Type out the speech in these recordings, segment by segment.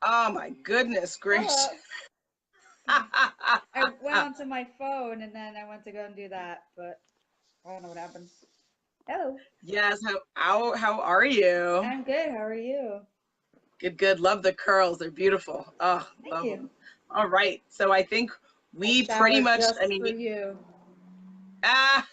Oh my goodness gracious. Hello. I went onto my phone and then I went to go and do that, but I don't know what happened. Hello. Yes, how are you? I'm good. How are you? Good, good. Love the curls. They're beautiful. Oh, Thank love you. them. All right. So I think I we pretty showered much, I just mean, for you. ah,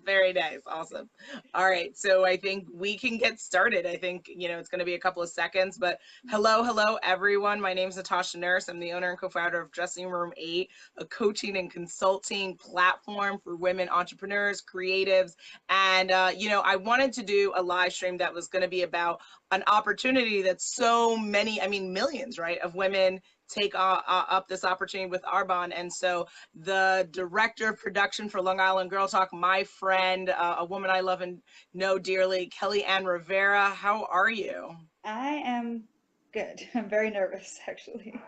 very nice. Awesome. All right. So I think we can get started. I think, it's going to be a couple of seconds, but hello, everyone. My name is Natasha Nurse. I'm the owner and co-founder of Dressing Room 8, a coaching and consulting platform for women entrepreneurs, creatives. And, I wanted to do a live stream that was going to be about an opportunity that so many, I mean, millions, right, of women take up this opportunity with Arbonne. And so the director of production for Long Island Girl Talk, my friend, a woman I love and know dearly, Kelly Ann Rivera. How are you? I am good. I'm very nervous, actually.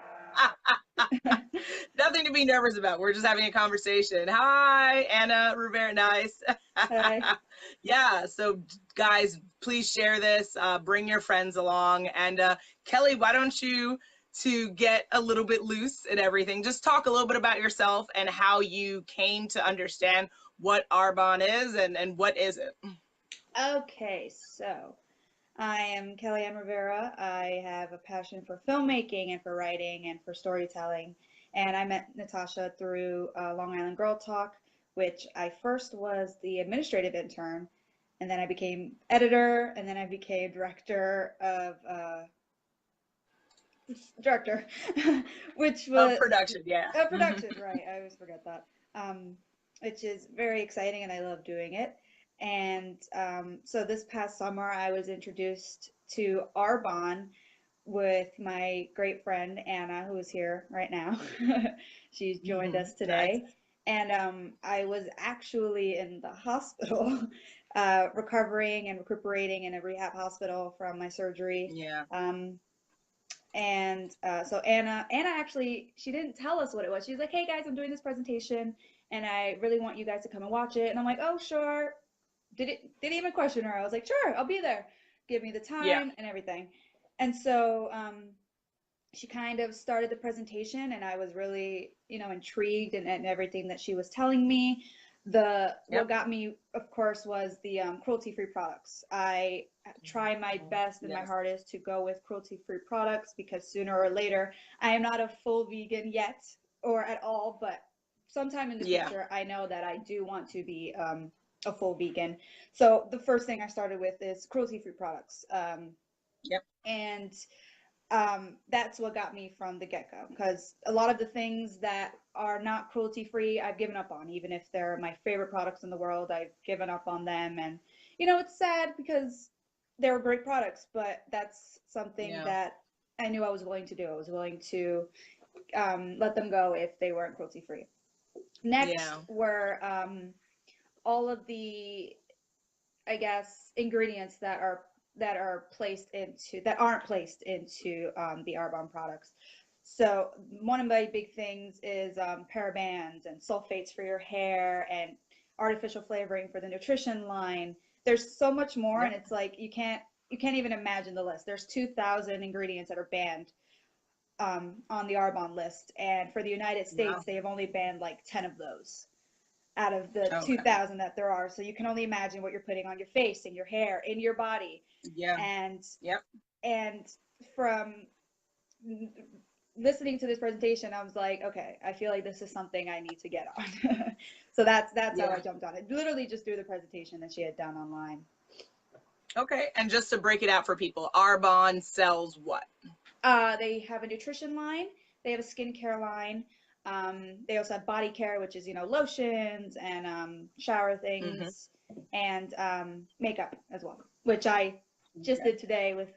Nothing to be nervous about. We're just having a conversation. Hi, Anna Rivera. Nice. Hi. Yeah. So, guys, please share this. Bring your friends along. And Kelly, why don't you, to get a little bit loose and everything, just talk a little bit about yourself and how you came to understand what Arbonne is and what is it? Okay, so I am Kelly Ann Rivera. I have a passion for filmmaking and for writing and for storytelling. And I met Natasha through Long Island Girl Talk, which I first was the administrative intern, and then I became editor, and then I became director, which Of was production, yeah. production, right? I always forget that. Um, which is very exciting, and I love doing it. And so this past summer, I was introduced to Arbonne with my great friend Anna, who is here right now. She's joined us Nice. today. And I was actually in the hospital, recovering and recuperating in a rehab hospital from my surgery. Yeah. And so Anna actually, she didn't tell us what it was. She's like, "Hey guys, I'm doing this presentation, and I really want you guys to come and watch it." And I'm like, "Oh sure." Didn't even question her. I was like, "Sure, I'll be there. Give me the Yeah. time and everything." And so she kind of started the presentation, and I was really, intrigued and everything that she was telling me. The what Yep. got me, of course, was the cruelty-free products. I try my best and my Yes. hardest to go with cruelty-free products because sooner or later, I am not a full vegan yet or at all, but sometime in the Yeah. future, I know that I do want to be a full vegan. So the first thing I started with is cruelty-free products. Yep. And that's what got me from the get-go, because a lot of the things that are not cruelty free I've given up on. Even if they're my favorite products in the world, I've given up on them. And it's sad because they were great products, but that's something Yeah. that I knew I was willing to do. I was willing to let them go if they weren't cruelty free. Next Yeah. were all of the, I guess, ingredients that aren't placed into the Arbonne products. So one of my big things is parabens and sulfates for your hair and artificial flavoring for the nutrition line. There's so much more, and Yep. it's like you can't even imagine the list. There's 2,000 ingredients that are banned on the Arbonne list, and for the United States, Wow. they have only banned like 10 of those out of the Okay. 2,000 that there are. So you can only imagine what you're putting on your face, in your hair, in your body. Yeah. And Yep. and from listening to this presentation, I was like, okay, I feel like this is something I need to get on. So that's how I Yeah. jumped on it. Literally just through the presentation that she had done online. Okay. And just to break it out for people, Arbonne sells what? They have a nutrition line. They have a skincare line. They also have body care, which is lotions and shower Hmm. things, and makeup as well, which I just Okay. did today with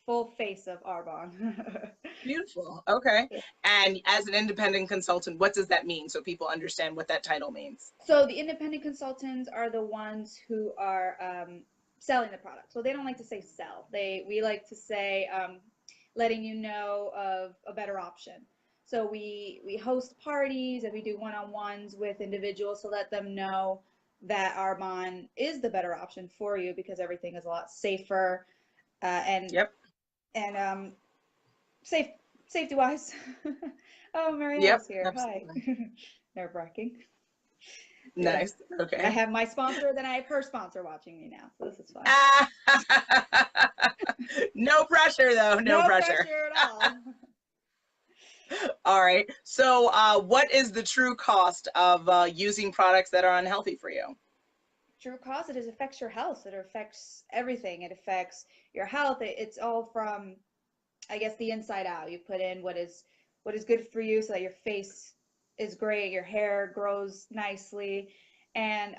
full face of Arbonne. Beautiful. Okay. And as an independent consultant, what does that mean so people understand what that title means? So the independent consultants are the ones who are selling the product. So they don't like to say sell. We like to say letting you know of a better option. So we host parties and we do one-on-ones with individuals to let them know that Arbonne is the better option for you because everything is a lot safer, uh, and Yep. and safety wise. Oh, Yep, Marielle's here. Hi. absolutely. Nerve-wracking. Good. Nice. I Okay. have my sponsor, then I have her sponsor watching me now, so this is fun. Ah, no pressure though, no No pressure. pressure at all. All right. So, what is the true cost of using products that are unhealthy for you? True cause, it affects your health. It affects everything. It affects your health. It's all from, I guess, the inside out. You put in what is good for you so that your face is great, your hair grows nicely. And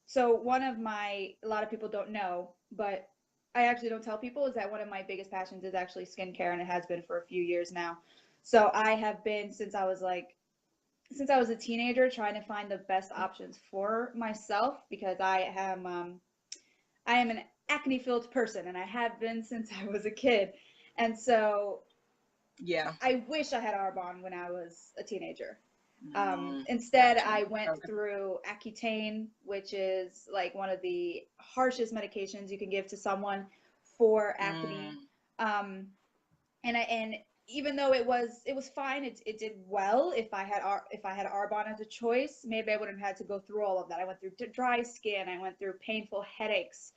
so one of my, a lot of people don't know, but I actually don't tell people, is that one of my biggest passions is actually skincare, and it has been for a few years now. So I have been since I was a teenager trying to find the best options for myself, because I am an acne filled person, and I have been since I was a kid. And so Yeah. I wish I had Arbonne when I was a teenager. Instead, Gotcha. I went Okay. through Accutane, which is like one of the harshest medications you can give to someone for acne. Mm, Um, and even though it was fine, it did well. If I had Arbonne as a choice, maybe I wouldn't have had to go through all of that. I went through dry skin. I went through painful headaches.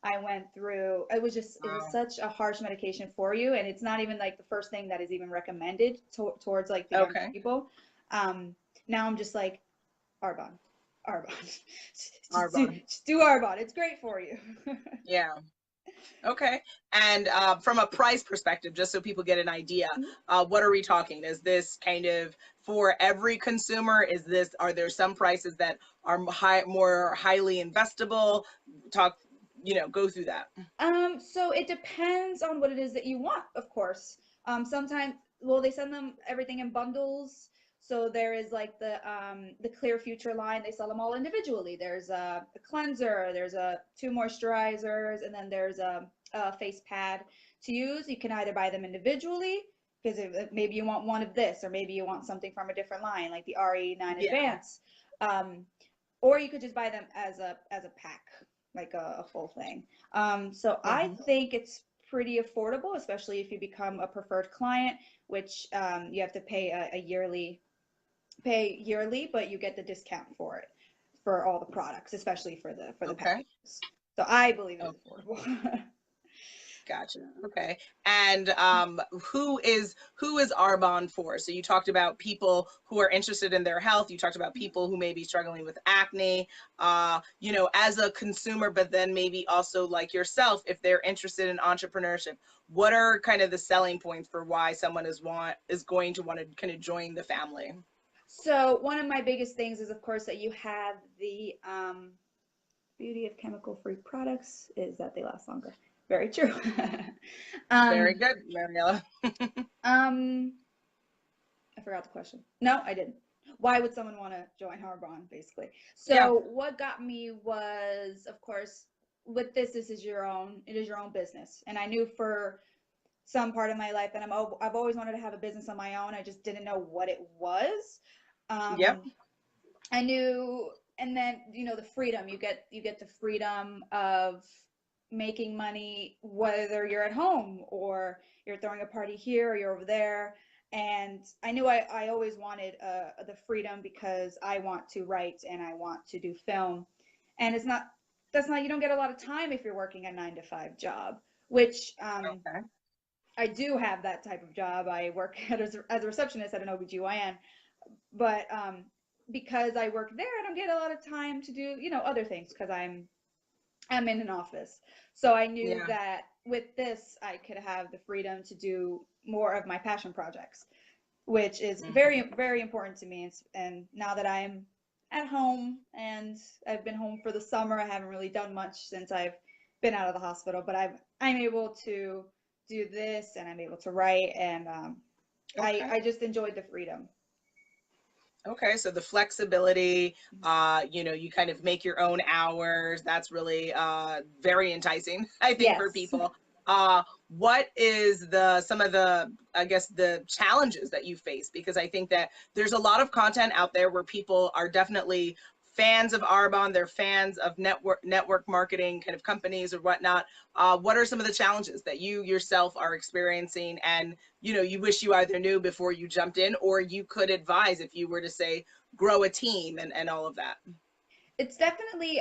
I went through. It was wow. such a harsh medication for you, and it's not even like the first thing that is even recommended towards like the younger Okay. people. Um, Now I'm just like Arbonne, Arbonne, Arbonne. just do Arbonne. It's great for you. Yeah. Okay. And from a price perspective, just so people get an idea, what are we talking? Is this kind of for every consumer? Is this, are there some prices that are more highly investable? Talk, go through that. So it depends on what it is that you want, of course. Sometimes, well, they send them everything in bundles. So there is like the Clear Future line. They sell them all individually. There's a cleanser, there's a two moisturizers, and then there's a face pad to use. You can either buy them individually, because maybe you want one of this, or maybe you want something from a different line, like the RE9 Yeah. Advance. Um, or you could just buy them as a pack, like a full thing. So I Hmm. think it's pretty affordable, especially if you become a preferred client, which you have to pay yearly, but you get the discount for it for all the products, especially for the Okay. packages. So I believe it is Okay. affordable. Gotcha. Okay. And who is Arbonne for? So you talked about people who are interested in their health. You talked about people who may be struggling with acne, as a consumer, but then maybe also like yourself, if they're interested in entrepreneurship. What are kind of the selling points for why someone is going to want to kind of join the family? So one of my biggest things is, of course, that you have the beauty of chemical-free products is that they last longer. Very true. Very um, good, Mariella. um, I forgot the question. No, I didn't. Why would someone want to join Arbonne, basically? Yeah. So what got me was, of course, with this is it is your own business. And I knew for some part of my life that I've always wanted to have a business on my own. I just didn't know what it was. Yep. Um, I knew, and then the freedom you get the freedom of making money, whether you're at home or you're throwing a party here or you're over there. And I knew I always wanted the freedom, because I want to write and I want to do film, and that's not, you don't get a lot of time if you're working a 9 to 5 job, which Okay. I do have that type of job. I work as a receptionist at an OBGYN, but because I work there, I don't get a lot of time to do, other things, because I'm in an office. So I knew Yeah. that with this, I could have the freedom to do more of my passion projects, which is very, Hmm. very important to me. And now that I'm at home, and I've been home for the summer, I haven't really done much since I've been out of the hospital, but I'm able to do this, and I'm able to write, and Okay. I just enjoyed the freedom. Okay, so the flexibility, you kind of make your own hours. That's really very enticing, I think, for Yes. people. What is some of the, I guess, the challenges that you face? Because I think that there's a lot of content out there where people are definitely fans of Arbonne, they're fans of network marketing kind of companies or whatnot. What are some of the challenges that you yourself are experiencing, and you wish you either knew before you jumped in, or you could advise if you were to say grow a team and all of that? It's definitely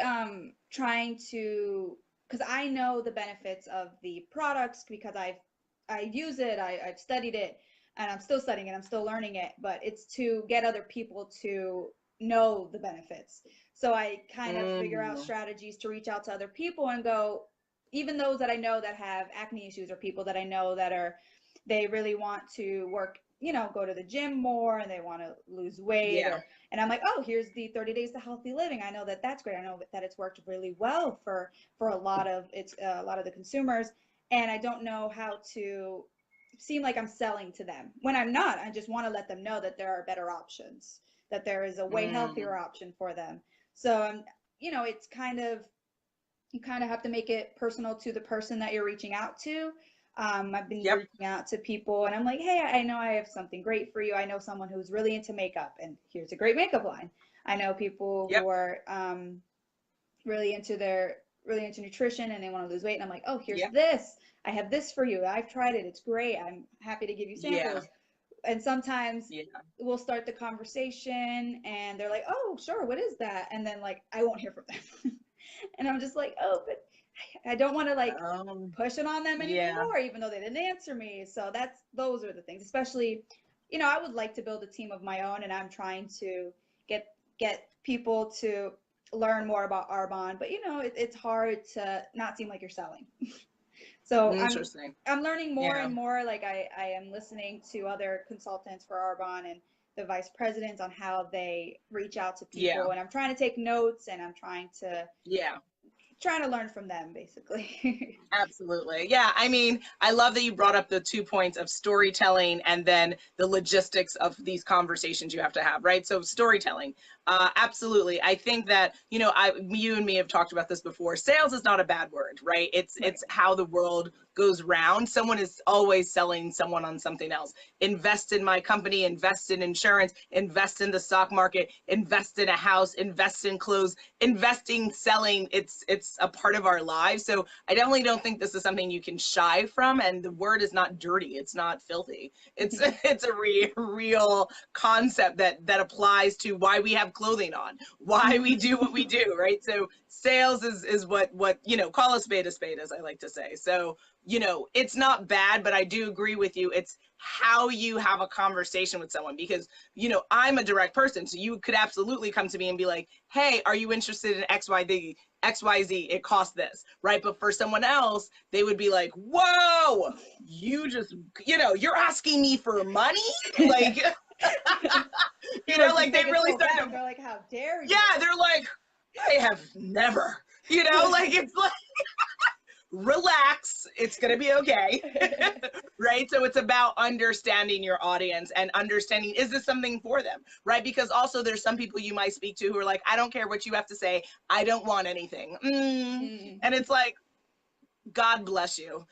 trying to, because I know the benefits of the products because I use it, I've studied it, and I'm still studying it, I'm still learning it, but it's to get other people to know the benefits. So I kind of figure out Mm, strategies to reach out to other people and go, even those that I know that have acne issues, or people that I know that are, they really want to work, go to the gym more, and they want to lose weight, yeah. or, and I'm like, oh, here's the 30 days to healthy living. I know that that's great. I know that it's worked really well for a lot of the consumers, and I don't know how to seem like I'm selling to them when I'm not. I just want to let them know that there are better options, that there is a way Mm, healthier option for them. So it's kind of, you kind of have to make it personal to the person that you're reaching out to. I've been yep. reaching out to people and I'm like, hey, I know I have something great for you. I know someone who's really into makeup, and here's a great makeup line. I know people Yep. who are really into nutrition and they want to lose weight. And I'm like, oh, here's Yep. this. I have this for you. I've tried it. It's great. I'm happy to give you Yeah. samples. And sometimes Yeah. we'll start the conversation and they're like, oh, sure, what is that? And then like I won't hear from them. And I'm just like, oh, but I don't want to like Um, push it on them yeah. anymore, even though they didn't answer me. So those are the things. Especially, I would like to build a team of my own, and I'm trying to get get people to learn more about Arbonne. But it's hard to not seem like you're selling. So Interesting. I'm learning more Yeah. and more. Like I am listening to other consultants for Arbonne and the vice presidents on how they reach out to Yeah. people, and I'm trying to take notes, and I'm Yeah. trying to learn from them basically. Absolutely. Yeah. I mean, I love that you brought up the 2 points of storytelling and then the logistics of these conversations you have to have, right? So storytelling. Absolutely. I think that, you and me have talked about this before. Sales is not a bad word, right? It's Right. it's how the world goes round. Someone is always selling someone on something else. Invest in my company, invest in insurance, invest in the stock market, invest in a house, invest in clothes, investing, selling. It's a part of our lives. So I definitely don't think this is something you can shy from. And the word is not dirty. It's not filthy. It's a real concept that applies to why we have clothing on, why we do what we do, right? So sales is what call a spade, as I like to say. So it's not bad, but I do agree with you. It's how you have a conversation with someone, because I'm a direct person, so you could absolutely come to me and be like, hey, are you interested in XYZ, it costs this, right? But for someone else, they would be like, whoa, you just, you're asking me for money? Like, People are just like they taken really so start back. to, They're like, how dare yeah, you? they're like, I have never, like it's like, relax, it's going to be okay. Right? So it's about understanding your audience and understanding, is this something for them, right? Because also there's some people you might speak to who are like, I don't care what you have to say, I don't want anything. Mm. And it's like, God bless you.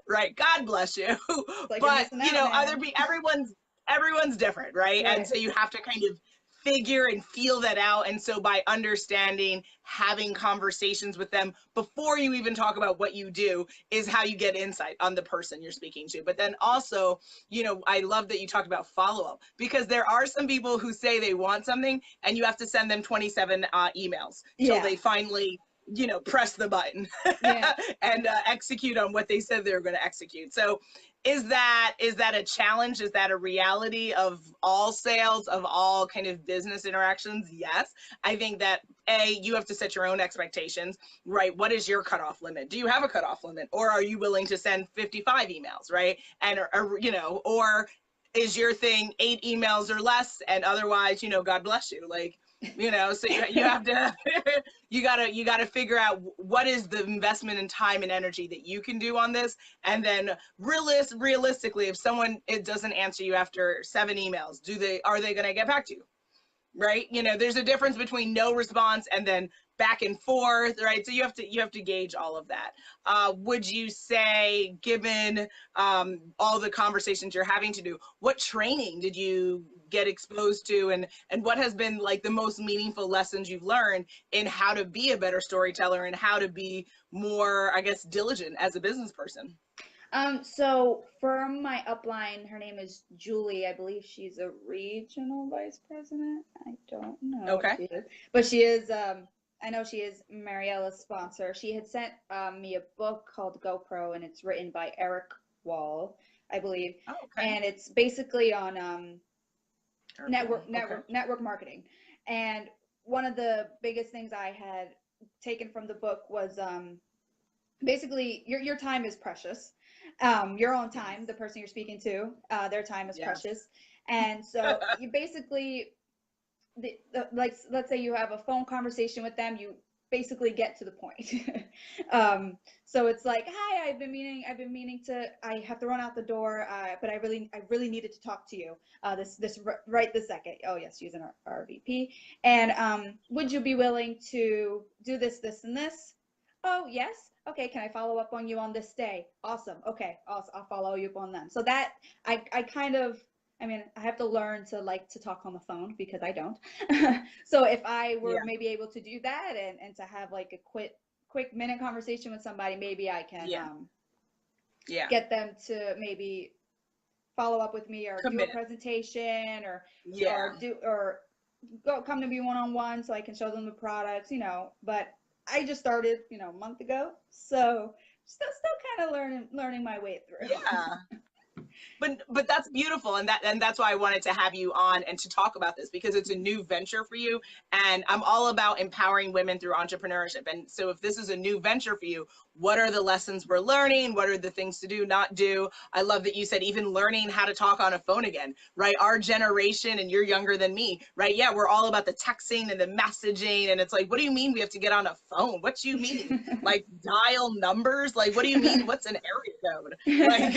Right? God bless you. It's like you're But missing out, man. everyone's different, right? And Right. so you have to kind of figure and feel that out. And so by understanding, having conversations with them before you even talk about what you do is how you get insight on the person you're speaking to. But then also, I love that you talked about follow-up, because there are some people who say they want something and you have to send them 27 emails till Yeah. they finally press the button Yeah. and execute on what they said they were going to execute. So is that a challenge? Is that a reality of all sales, of all kind of business interactions? Yes. I think that you have to set your own expectations, right? What is your cutoff limit? Do you have a cutoff limit, or are you willing to send 55 emails, right? And or is your thing 8 emails or less, and otherwise, God bless you, like, so you have to you gotta figure out what is the investment in time and energy that you can do on this. And then realistically, if someone it doesn't answer you after 7 emails, are they going to get back to you, right? There's a difference between no response and then back and forth, right? So you have to gauge all of that. Would you say, given all the conversations you're having to do, what training did you get exposed to, and what has been like the most meaningful lessons you've learned in how to be a better storyteller and how to be more, I guess, diligent as a business person? So for my upline, her name is Julie. I believe she's a regional vice president. I don't know what Okay. she is, but she is. I know she is Mariella's sponsor. She had sent me a book called GoPro, and it's written by Eric Wall, I believe, Oh, okay. and it's basically on Okay. network marketing. And one of the biggest things I had taken from the book was basically your time is precious. Your own time, the person you're speaking to, their time is Yes. precious. And so you basically, like, let's say you have a phone conversation with them, you basically get to the point. So it's like, hi, I've been meaning to, I have to run out the door, but I really needed to talk to you, right this second. Oh yes, she's an RVP. And would you be willing to do this, and this? Oh yes. Okay, can I follow up on you on this day? Awesome. Okay, I'll follow you up on them. So that I kind of, I mean, I have to learn to like to talk on the phone because I don't. So if I were Yeah. maybe able to do that and to have like a quick minute conversation with somebody, maybe I can Yeah. Yeah. get them to maybe follow up with me or do a Commit. presentation Yeah. or go come to me one on one so I can show them the products, but I just started, a month ago, so still kind of learning my way through. Yeah. But that's beautiful, and that's why I wanted to have you on and to talk about this, because it's a new venture for you, and I'm all about empowering women through entrepreneurship. And so if this is a new venture for you, what are the lessons we're learning? What are the things to do, not do? I love that you said even learning how to talk on a phone again, right? Our generation, and you're younger than me, right? Yeah, we're all about the texting and the messaging, and it's like, what do you mean we have to get on a phone? What do you mean? Like dial numbers? Like, what do you mean? What's an area code? Like,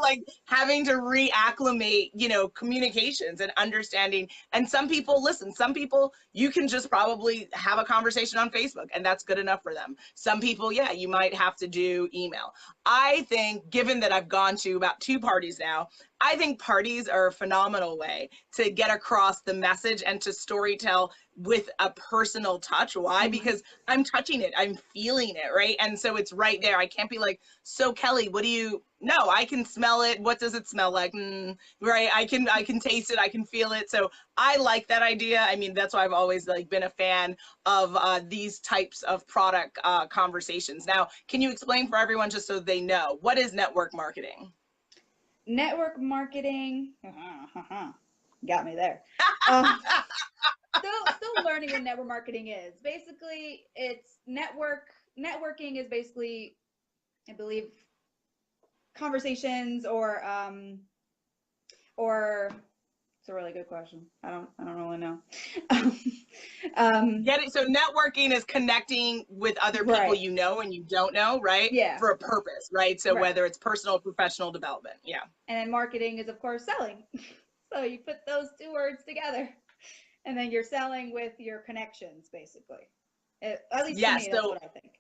like having to reacclimate, communications and understanding. And some people, listen, some people, you can just probably have a conversation on Facebook and that's good enough for them. Some people, yeah, you might have to do email. I think, given that I've gone to about 2 parties now, I think parties are a phenomenal way to get across the message and to storytell with a personal touch. Why? Mhm. Because I'm touching it, I'm feeling it, right? And so it's right there. I can't be like, so Kelly, what do you? No, I can smell it. What does it smell like? Right? I can taste it. I can feel it. So I like that idea. I mean, that's why I've always like been a fan of these types of product conversations. Now, can you explain for everyone just so they know, what is network marketing? Network marketing. Got me there. Still learning what network marketing is. Basically, it's networking is basically, I believe, conversations or it's a really good question. I don't really know. Get it? So networking is connecting with other people Right. you know and you don't know, right? Yeah. For a purpose, right? So Right. whether it's personal or professional development. Yeah. And then marketing is, of course, selling. So you put those 2 words together, and then you're selling with your connections, basically. At least to Yeah. me, that's So what I think.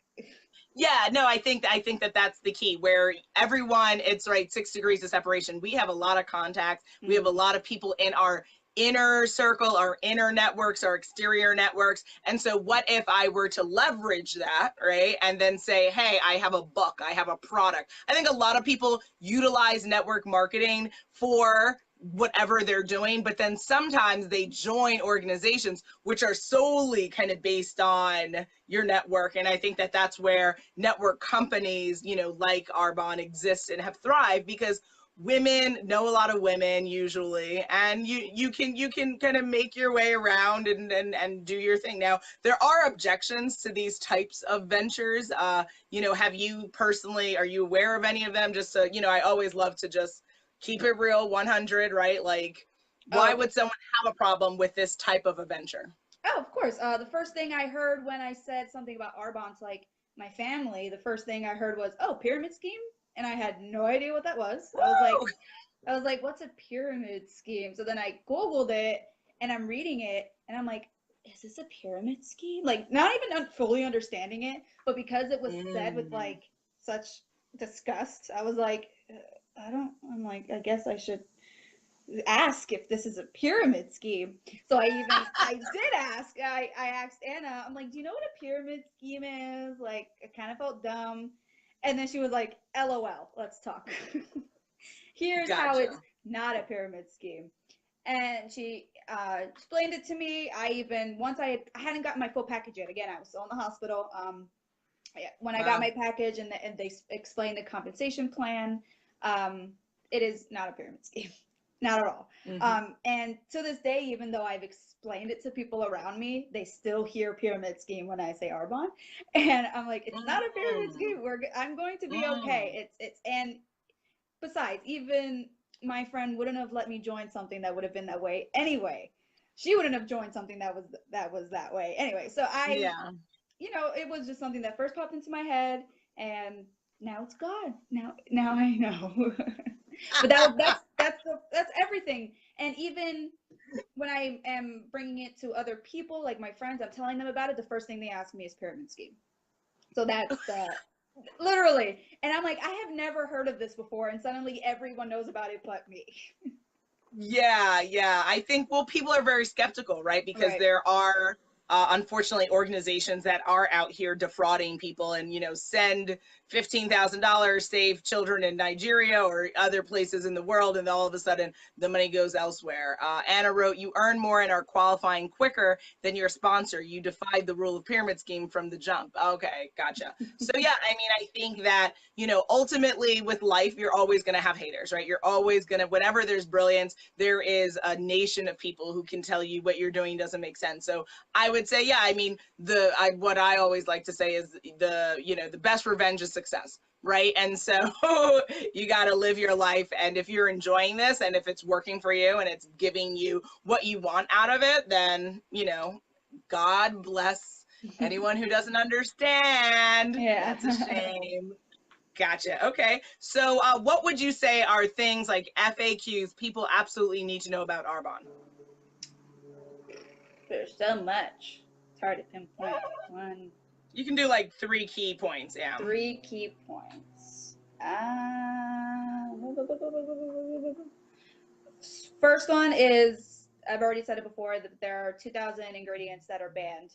yeah, no, I think that that's the key, where everyone, it's right, 6 degrees of separation. We have a lot of contacts. We have a lot of people in our inner circle, our inner networks, our exterior networks. And so what if I were to leverage that, right? And then say, hey, I have a book, I have a product. I think a lot of people utilize network marketing for whatever they're doing, but then sometimes they join organizations which are solely kind of based on your network. And I think that that's where network companies, like Arbonne exist and have thrived, because women know a lot of women usually, and you can kind of make your way around and do your thing. Now, there are objections to these types of ventures. Have you personally, are you aware of any of them? Just so, I always love to just keep it real, 100, right? Like, why Oh, would someone have a problem with this type of a venture? oh, of course. The first thing I heard when I said something about Arbonne to like my family, the first thing I heard was, "Oh, pyramid scheme," and I had no idea what that was. Woo! I was like, "What's a pyramid scheme?" So then I Googled it, and I'm reading it, and I'm like, "Is this a pyramid scheme?" Like, not even fully understanding it, but because it was said with Mm. like such disgust, I was like, I don't. I'm like, I guess I should ask if this is a pyramid scheme. So I did ask. I asked Anna, I'm like, do you know what a pyramid scheme is? Like, I kind of felt dumb. And then she was like, LOL, let's talk. Here's how it's Gotcha. not a pyramid scheme. And she explained it to me. Once I hadn't gotten my full package yet. Again, I was still in the hospital. When I got Wow. my package and they explained the compensation plan, it is not a pyramid scheme, not at all. Hmm. And to this day, even though I've explained it to people around me, they still hear pyramid scheme when I say Arbonne, and I'm like, it's not a pyramid Mm. scheme. I'm going to be Mm. okay. And besides, even my friend wouldn't have let me join something that would have been that way anyway. She wouldn't have joined something that was that way anyway. So Yeah. it was just something that first popped into my head, and now it's gone. Now I know. But that's everything. And even when I am bringing it to other people, like my friends, I'm telling them about it. The first thing they ask me is pyramid scheme. So that's literally, and I'm like, I have never heard of this before, and suddenly everyone knows about it but me. Yeah, yeah. I think, well, people are very skeptical, right? Because Right. there are, unfortunately, organizations that are out here defrauding people and, send $15,000, save children in Nigeria or other places in the world, and all of a sudden the money goes elsewhere. Anna wrote, you earn more and are qualifying quicker than your sponsor. You defied the rule of pyramid scheme from the jump. Okay, gotcha. So, yeah, I mean, I think that, ultimately with life, you're always going to have haters, right? You're always going to, whenever there's brilliance, there is a nation of people who can tell you what you're doing doesn't make sense. So I would say, yeah, I mean, what I always like to say is the best revenge is success, right? And so you got to live your life. And if you're enjoying this and if it's working for you and it's giving you what you want out of it, then, God bless anyone who doesn't understand. Yeah. That's a shame. Gotcha. Okay. So, what would you say are things like FAQs people absolutely need to know about Arbonne? There's so much. It's hard to pinpoint one, You can do like three key points. Yeah. three key points. First one is, I've already said it before, that there are 2,000 ingredients that are banned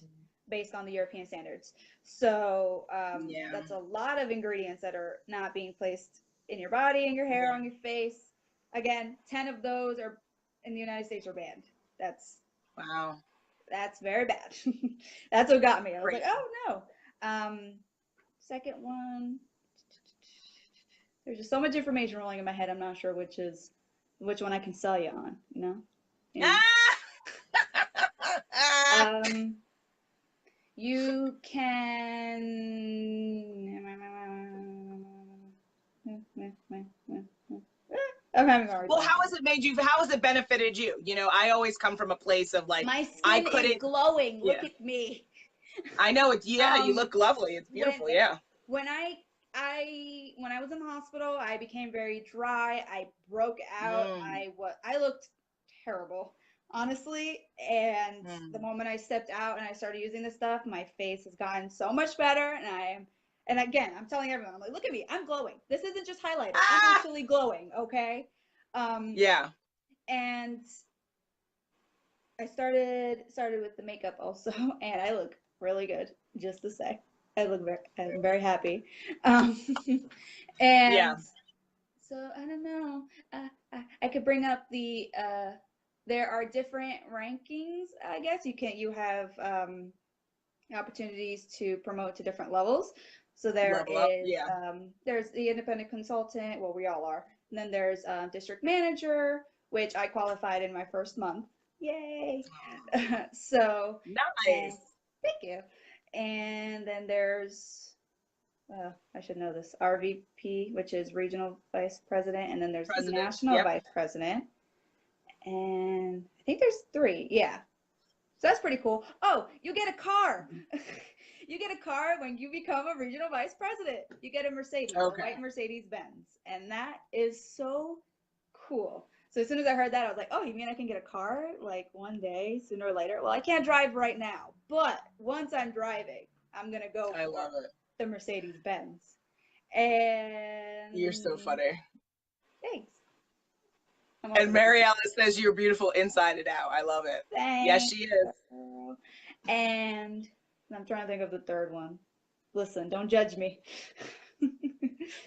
based on the European standards. So Yeah. that's a lot of ingredients that are not being placed in your body, in your hair, Yeah. on your face. Again, 10 of those are in the United States are banned. That's Wow. that's very bad. That's what got me. I was like, Crazy. oh no. Second one, there's just so much information rolling in my head. I'm not sure which one I can sell you on. You Ah! um, you can. I'm having a hard Well, time. how has it benefited you? I always come from a place of like, My I skin is couldn't, glowing. Look yeah, at me. I know it's, yeah, you Um, look lovely. It's when beautiful. Yeah. when when I was in the hospital, I became very dry. I broke out. Mm, I looked terrible, honestly. And the mm. moment I stepped out and I started using this stuff, my face has gotten so much better. And again, I'm telling everyone, I'm like, look at me, I'm glowing. This isn't just highlighter. I'm Ah! actually glowing. Okay. Um, Yeah. and I started with the makeup also, and I look really good. Just to say, I'm very happy. Um, Yeah. and so I don't know. I could bring up there are different rankings. I guess you have opportunities to promote to different levels. So Level up. Yeah. there's the independent consultant. Well, we all are. And then there's district manager, which I qualified in my first month. Yay! So, and Nice. thank you. And then there's I should know this, RVP, which is regional vice president, and then there's President. national Yep. vice president, and I think there's three. Yeah, so that's pretty cool. Oh, you get a car. You get a car when you become a regional vice president. You get a Mercedes, a Okay. white Mercedes Benz. And that is so cool. So as soon as I heard that, I was like, oh, you mean I can get a car like one day, sooner or later? Well, I can't drive right now, but once I'm driving, I'm going to go I for love it. the Mercedes Benz. You're so And funny. thanks. I'm And also Mary Alice says you're beautiful inside and out. I love it. Yes, thanks. she is. And I'm trying to think of the third one. Listen, don't judge me.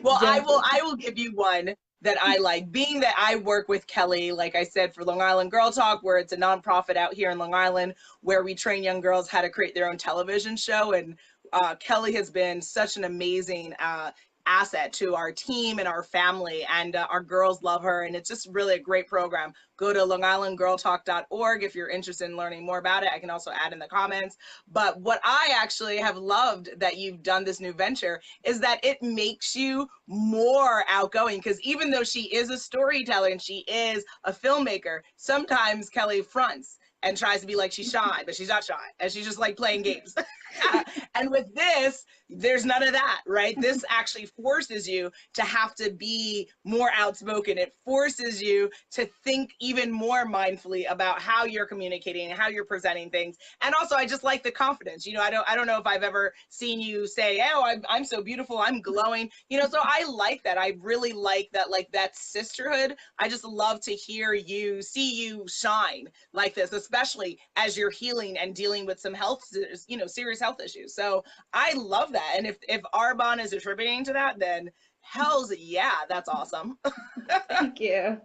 Well, Jennifer. I will give you one that I like. Being that I work with Kelly, like I said, for Long Island Girl Talk, where it's a nonprofit out here in Long Island, where we train young girls how to create their own television show. And Kelly has been such an amazing asset to our team and our family, and our girls love her, and it's just really a great program. Go to longislandgirltalk.org if you're interested in learning more about it. I can also add in the comments. But what I actually have loved that you've done this new venture is that it makes you more outgoing, because even though she is a storyteller and she is a filmmaker, sometimes Kelly fronts and tries to be like she's shy, but she's not shy, and she's just like playing games. And with this, there's none of that, right? This actually forces you to have to be more outspoken. It forces you to think even more mindfully about how you're communicating and how you're presenting things. And also, I just like the confidence. You know, I don't know if I've ever seen you say, "Oh, I'm so beautiful, I'm glowing." You know, so I like that. I really like that sisterhood. I just love to hear you, see you shine like this, especially as you're healing and dealing with some health, you know, serious health issues. So I love that. And if Arbonne is attributing to that, then hell's yeah, that's awesome. Thank you.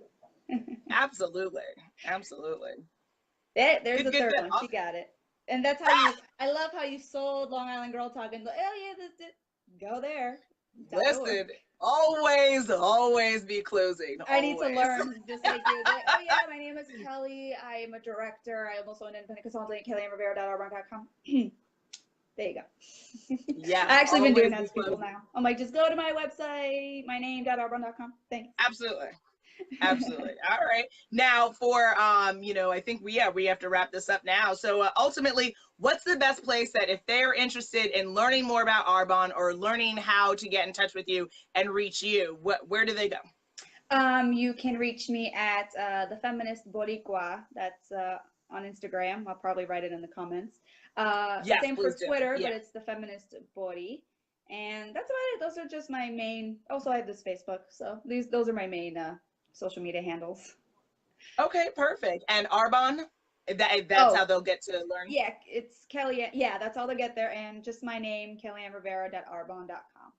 Absolutely. Absolutely. There's Good, the good, third good. one. She Awesome. got it. And that's how you, I love how you sold Long Island Girl Talk and go, oh yeah, this, go there. Listen, always be closing. I need to Always. learn just like you. They're like, oh yeah, my name is Kelly. I am a director. I am also an independent consultant at kellyanrivera.arbonne.com. There you go. Yes, I actually been doing always that be to people closing. now. I'm like, just go to my website, my name.arbonne.com. Thanks. Absolutely. Absolutely. All right. Now for you know, I think we have to wrap this up now. So ultimately, what's the best place that if they're interested in learning more about Arbonne or learning how to get in touch with you and reach you, where do they go? You can reach me at the Feminist Boricua. That's on Instagram. I'll probably write it in the comments. Yes, Same for please do. Twitter, Yeah. but it's the Feminist Bori. And that's about it. Those are just my main. Also, I have this Facebook, so those are my main social media handles. Okay, perfect. And Arbonne, that's how Oh, they'll get to learn. yeah, it's Kelly. Yeah, that's all to get there, and just my name, kellyanrivera.arbonne.com.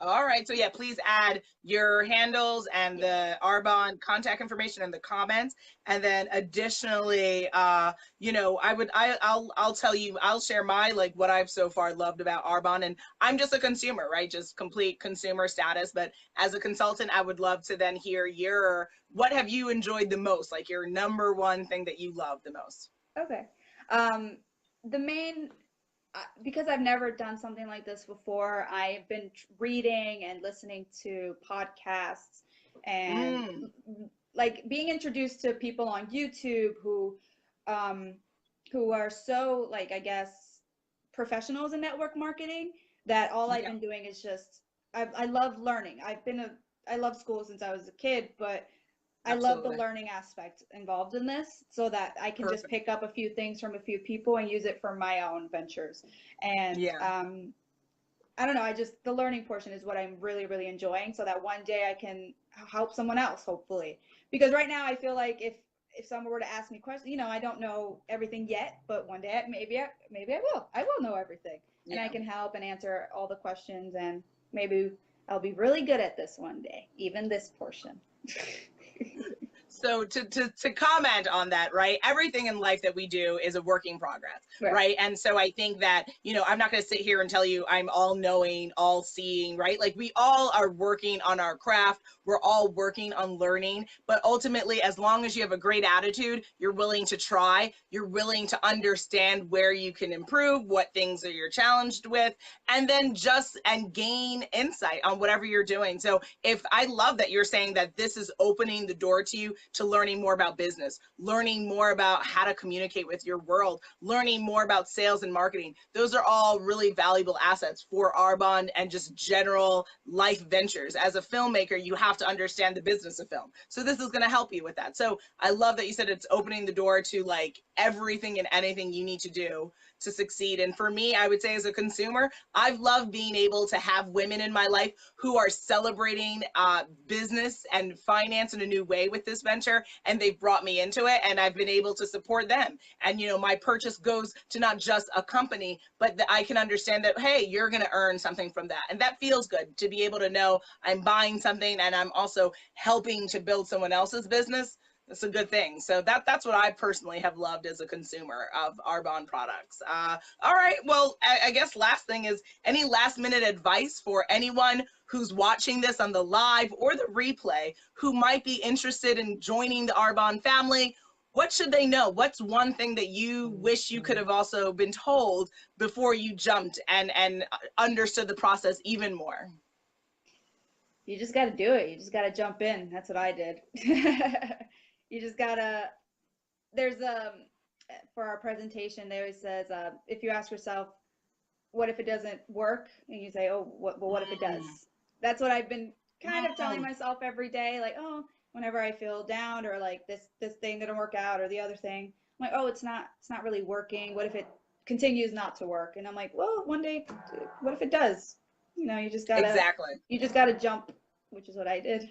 All right. So yeah, please add your handles and Yes. the Arbonne contact information in the comments. And then additionally, you know, I'll tell you, I'll share my, like what I've so far loved about Arbonne. And I'm just a consumer, right? Just complete consumer status. But as a consultant, I would love to then hear what have you enjoyed the most? Like your number one thing that you love the most. Okay. The main because I've never done something like this before, I've been reading and listening to podcasts and Mm, like being introduced to people on YouTube um, who are so like I guess professionals in network marketing that all I've yeah, been doing is just I love learning. I love school since I was a kid, but I love the absolutely. learning aspect involved in this so that I can just Perfect. pick up a few things from a few people and use it for my own ventures. And Yeah. I don't know, the learning portion is what I'm really, really enjoying so that one day I can help someone else, hopefully. Because right now I feel like if someone were to ask me questions, I don't know everything yet, but one day maybe I will. I will know everything. And I Yeah. can help and answer all the questions and maybe I'll be really good at this one day, even this portion. So to comment on that, right? Everything in life that we do is a work in progress, Right. right? And so I think that, I'm not going to sit here and tell you I'm all knowing, all seeing, right? Like we all are working on our craft. We're all working on learning, but ultimately, as long as you have a great attitude, you're willing to try, you're willing to understand where you can improve, what things are you're challenged with, and then and gain insight on whatever you're doing. So if I love that you're saying that this is opening the door to you to learning more about business, learning more about how to communicate with your world, learning more about sales and marketing. Those are all really valuable assets for Arbonne and just general life ventures. As a filmmaker, you have to understand the business of film. So this is going to help you with that. So I love that you said it's opening the door to like everything and anything you need to do to succeed. And for me, I would say as a consumer, I've loved being able to have women in my life who are celebrating business and finance in a new way with this venture, and they've brought me into it, and I've been able to support them. And my purchase goes to not just a company, but I can understand that, hey, you're going to earn something from that, and that feels good to be able to know I'm buying something and I'm also helping to build someone else's business. That's a good thing. So that's what I personally have loved as a consumer of Arbonne products. All right. Well, I guess last thing is any last minute advice for anyone who's watching this on the live or the replay who might be interested in joining the Arbonne family. What should they know? What's one thing that you wish you could have also been told before you jumped and understood the process even more? You just got to do it. You just got to jump in. That's what I did. You just gotta, there's for our presentation, they always says, if you ask yourself, what if it doesn't work? And you say, oh, what if it does? That's what I've been kind of telling myself every day. Like, oh, whenever I feel down or like this thing didn't work out or the other thing, I'm like, oh, it's not really working. What if it continues not to work? And I'm like, well, one day, what if it does? You just gotta jump, which is what I did.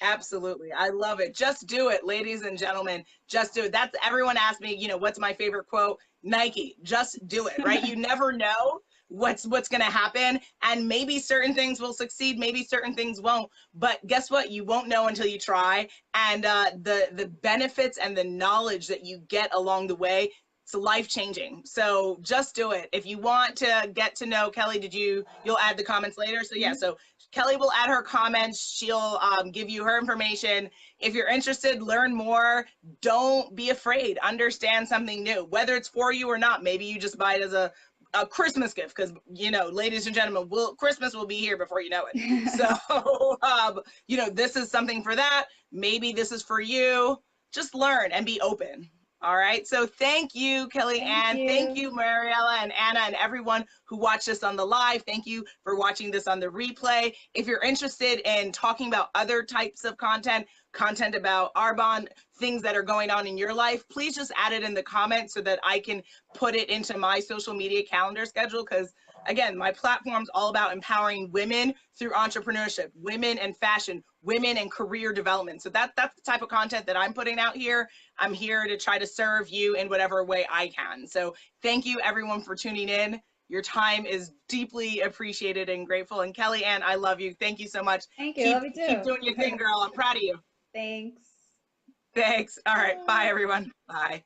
Absolutely. I love it. Just do it, ladies and gentlemen. Just do it. That's everyone asks me, what's my favorite quote? Nike, just do it, right? You never know what's going to happen, and maybe certain things will succeed, maybe certain things won't, but guess what? You won't know until you try, and the benefits and the knowledge that you get along the way, it's life-changing. So just do it. If you want to get to know Kelly, you'll add the comments later? So yeah, so Kelly will add her comments. She'll give you her information. If you're interested, learn more. Don't be afraid. Understand something new, whether it's for you or not. Maybe you just buy it as a Christmas gift, because ladies and gentlemen, Christmas will be here before you know it. So this is something for that. Maybe this is for you. Just learn and be open. All right. So thank you, Kelly Ann. Thank you, Mariella and Anna, and everyone who watched this on the live. Thank you for watching this on the replay. If you're interested in talking about other types of content about Arbonne, things that are going on in your life, please just add it in the comments so that I can put it into my social media calendar schedule. Because again, my platform's all about empowering women through entrepreneurship, women and fashion, women and career development. So that's the type of content that I'm putting out here. I'm here to try to serve you in whatever way I can. So thank you everyone for tuning in. Your time is deeply appreciated and grateful. And Kelly Ann, I love you. Thank you so much. Thank you. Love you too. Keep doing your thing, girl. I'm proud of you. Thanks. Thanks. All right. Bye, everyone. Bye.